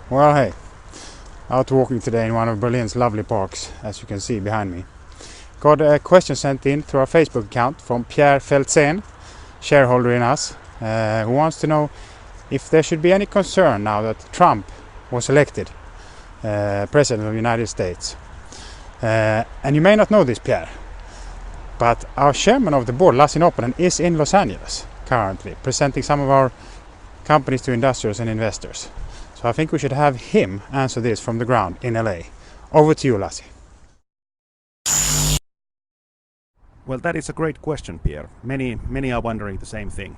Well, hey, out walking today in one of Berlin's lovely parks, as you can see behind me. Got a question sent in through our Facebook account from Pierre Feltsen, shareholder in us, who wants to know if there should be any concern now that Trump was elected President of the United States. And you may not know this, Pierre, but our chairman of the board, Lassi Noponen, is in Los Angeles currently, presenting some of our companies to investors and investors. So I think we should have him answer this from the ground in LA. Over to you, Lassi. Well, that is a great question, Pierre. Many are wondering the same thing.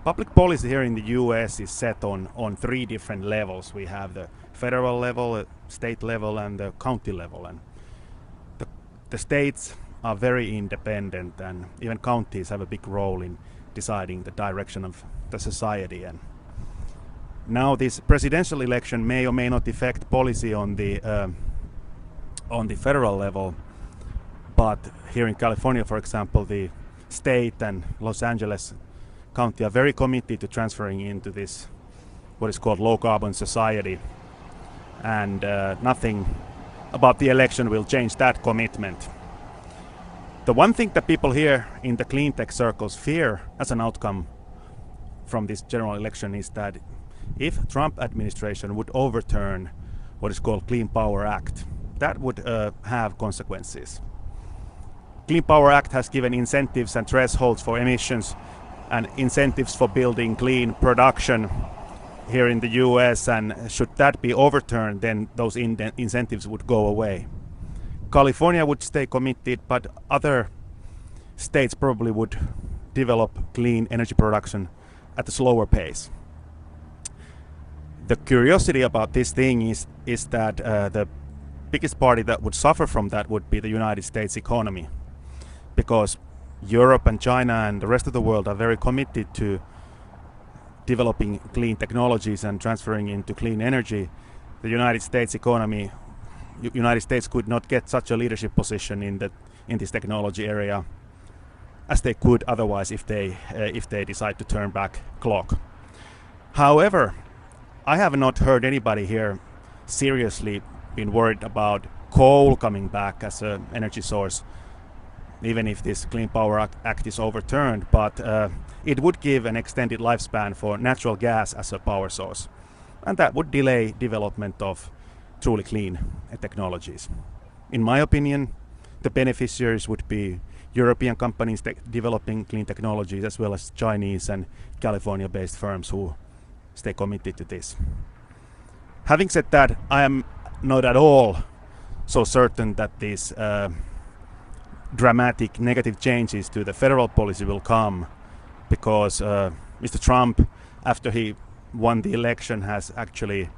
Public policy here in the US is set on three different levels. We have the federal level, state level, and the county level. And the states are very independent, and even counties have a big role in deciding the direction of the society. And now this presidential election may or may not affect policy on the federal level, but here in California, for example, the state and Los Angeles County are very committed to transferring into this what is called low carbon society, and nothing about the election will change that commitment. The one thing that people here in the cleantech circles fear as an outcome from this general election is that if Trump administration would overturn what is called Clean Power Act, that would have consequences. Clean Power Act has given incentives and thresholds for emissions and incentives for building clean production here in the US, and should that be overturned, then those incentives would go away. California would stay committed, but other states probably would develop clean energy production at a slower pace. The curiosity about this thing is that the biggest party that would suffer from that would be the United States economy, because Europe and China and the rest of the world are very committed to developing clean technologies and transferring into clean energy. The United States economy, United States could not get such a leadership position in this technology area as they could otherwise if they decide to turn back clock. However, I have not heard anybody here seriously been worried about coal coming back as an energy source, even if this Clean Power Act is overturned, but it would give an extended lifespan for natural gas as a power source, and that would delay development of truly clean technologies. In my opinion, the beneficiaries would be European companies developing clean technologies, as well as Chinese and California-based firms who stay committed to this. Having said that, I am not at all so certain that these dramatic negative changes to the federal policy will come, because Mr. Trump, after he won the election, has actually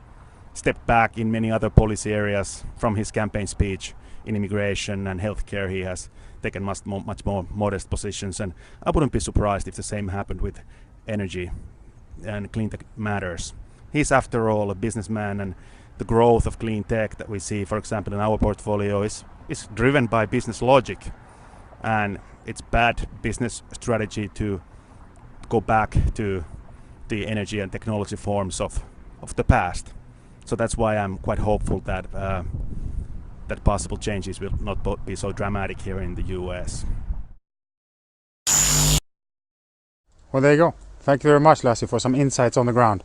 stepped back in many other policy areas from his campaign speech. In immigration and healthcare, he has taken much more modest positions, and I wouldn't be surprised if the same happened with energy and clean tech matters. He's, after all, a businessman, and the growth of clean tech that we see, for example, in our portfolio is driven by business logic, and it's bad business strategy to go back to the energy and technology forms of the past. So that's why I'm quite hopeful that that possible changes will not be so dramatic here in the US. Well, there you go. Thank you very much, Lassi, for some insights on the ground.